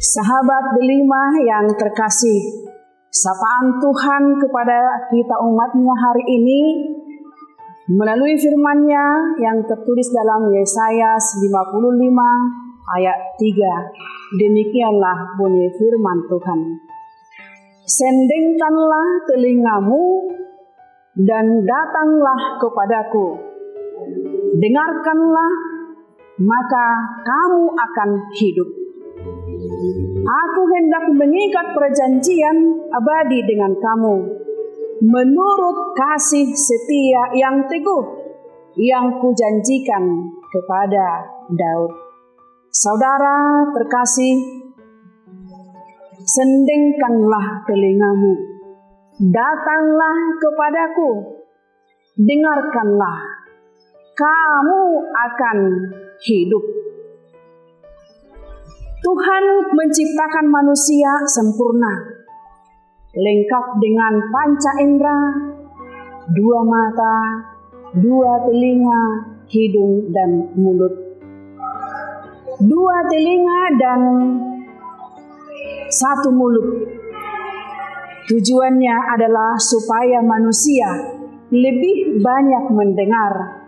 Sahabat delima yang terkasih, sapaan Tuhan kepada kita umatnya hari ini melalui firman-Nya yang tertulis dalam Yesaya 55 ayat 3. Demikianlah bunyi firman Tuhan. Sendengkanlah telingamu dan datanglah kepadaku. Dengarkanlah, maka kamu akan hidup. Aku hendak mengikat perjanjian abadi dengan kamu, menurut kasih setia yang teguh yang kujanjikan kepada Daud. Saudara terkasih, sendengkanlah telingamu, datanglah kepadaku, dengarkanlah, kamu akan hidup. Tuhan menciptakan manusia sempurna, lengkap dengan panca indera, 2 mata, 2 telinga, hidung dan mulut. 2 telinga dan 1 mulut. Tujuannya adalah supaya manusia lebih banyak mendengar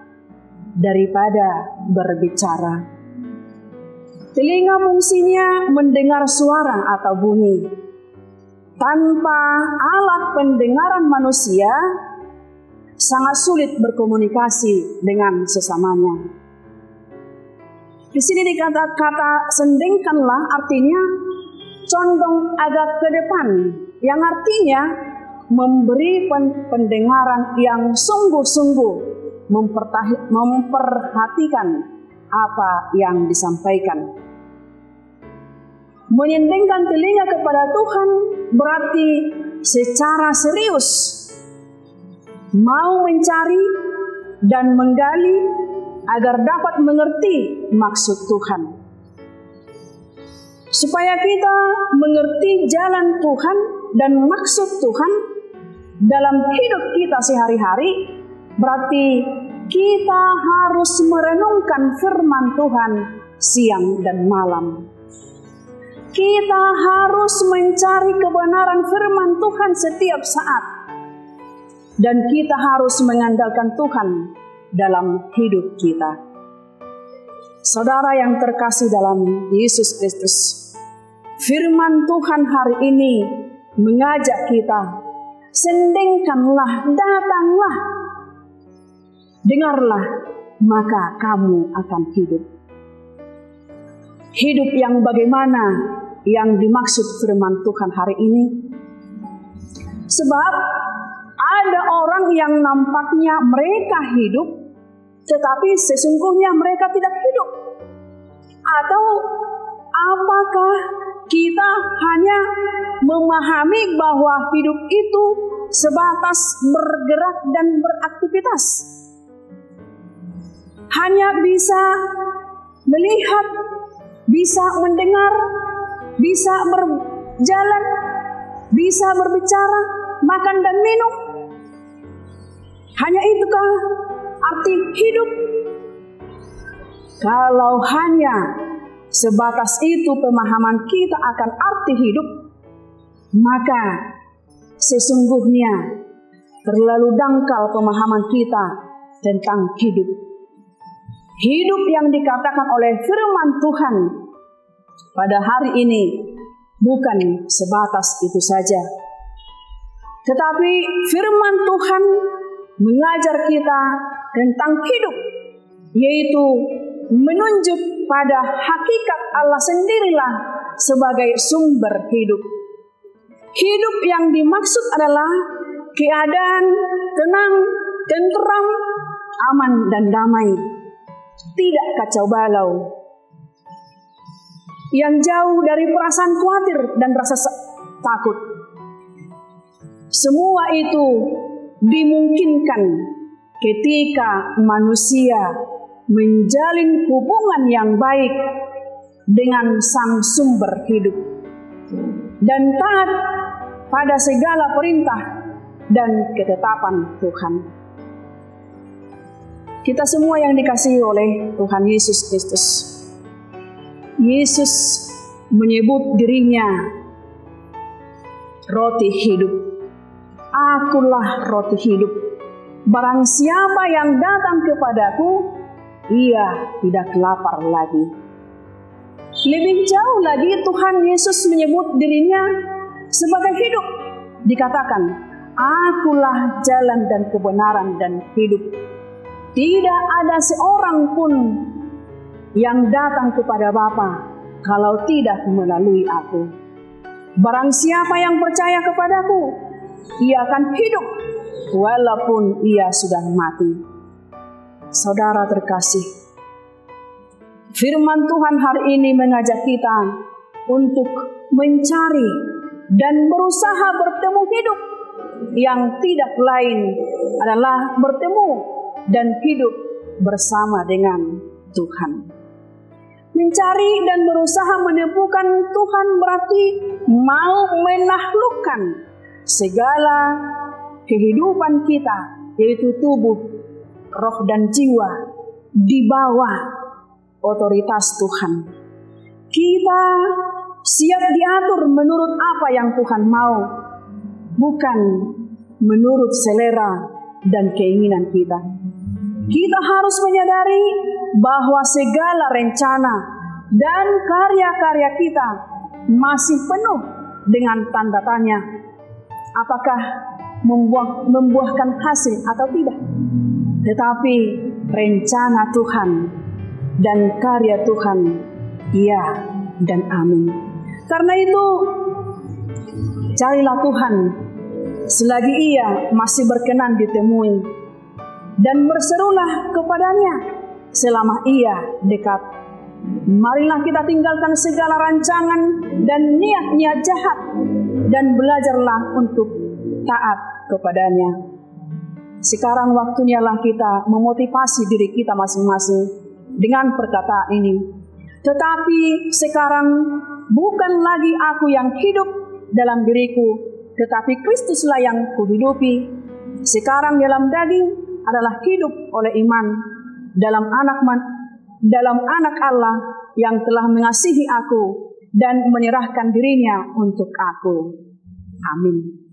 daripada berbicara. Telinga fungsinya mendengar suara atau bunyi. Tanpa alat pendengaran manusia, sangat sulit berkomunikasi dengan sesamanya. Di sini dikata-kata sendengkanlah artinya condong agak ke depan, yang artinya memberi pendengaran yang sungguh-sungguh memperhatikan apa yang disampaikan. Menyendengkan telinga kepada Tuhan berarti secara serius mau mencari dan menggali agar dapat mengerti maksud Tuhan. Supaya kita mengerti jalan Tuhan dan maksud Tuhan dalam hidup kita sehari-hari, berarti kita harus merenungkan firman Tuhan siang dan malam. Kita harus mencari kebenaran firman Tuhan setiap saat. Dan kita harus mengandalkan Tuhan dalam hidup kita. Saudara yang terkasih dalam Yesus Kristus, firman Tuhan hari ini mengajak kita, sendengkanlah, datanglah, dengarlah, maka kamu akan hidup. Hidup yang bagaimana yang dimaksud firman Tuhan hari ini? Sebab ada orang yang nampaknya mereka hidup, tetapi sesungguhnya mereka tidak hidup. Atau apakah kita hanya memahami bahwa hidup itu sebatas bergerak dan beraktivitas? Hanya bisa melihat, bisa mendengar, bisa berjalan, bisa berbicara, makan dan minum. Hanya itukah arti hidup? Kalau hanya sebatas itu pemahaman kita akan arti hidup, maka sesungguhnya terlalu dangkal pemahaman kita tentang hidup. Hidup yang dikatakan oleh firman Tuhan pada hari ini bukan sebatas itu saja. Tetapi firman Tuhan mengajar kita tentang hidup, yaitu menunjuk pada hakikat Allah sendirilah sebagai sumber hidup. Hidup yang dimaksud adalah keadaan tenang, tentram, aman dan damai. Tidak kacau balau, yang jauh dari perasaan khawatir dan rasa takut. Semua itu dimungkinkan ketika manusia menjalin hubungan yang baik dengan sang sumber hidup dan taat pada segala perintah dan ketetapan Tuhan. Kita semua yang dikasihi oleh Tuhan Yesus Kristus, Yesus menyebut dirinya roti hidup. Akulah roti hidup. Barang siapa yang datang kepadaku, ia tidak lapar lagi. Lebih jauh lagi Tuhan Yesus menyebut dirinya sebagai hidup. Dikatakan, akulah jalan dan kebenaran dan hidup. Tidak ada seorang pun yang datang kepada Bapa kalau tidak melalui aku. Barang siapa yang percaya kepadaku, ia akan hidup walaupun ia sudah mati. Saudara terkasih, firman Tuhan hari ini mengajak kita untuk mencari dan berusaha bertemu hidup yang tidak lain adalah bertemu dan hidup bersama dengan Tuhan. Mencari dan berusaha menemukan Tuhan berarti mau menaklukkan segala kehidupan kita, yaitu tubuh, roh dan jiwa, di bawah otoritas Tuhan. Kita siap diatur menurut apa yang Tuhan mau, bukan menurut selera dan keinginan kita. Kita harus menyadari bahwa segala rencana dan karya-karya kita masih penuh dengan tanda tanya. Apakah membuahkan hasil atau tidak? Tetapi rencana Tuhan dan karya Tuhan, iya dan amin. Karena itu, carilah Tuhan selagi ia masih berkenan ditemui, dan berserulah kepadanya selama ia dekat. Marilah kita tinggalkan segala rancangan dan niat-niat jahat, dan belajarlah untuk taat kepadanya. Sekarang waktunya lah kita memotivasi diri kita masing-masing dengan perkataan ini. Tetapi sekarang bukan lagi aku yang hidup dalam diriku, tetapi Kristuslah yang kuhidupi. Sekarang dalam daging adalah hidup oleh iman dalam anak Allah yang telah mengasihi aku dan menyerahkan dirinya untuk aku. Amin.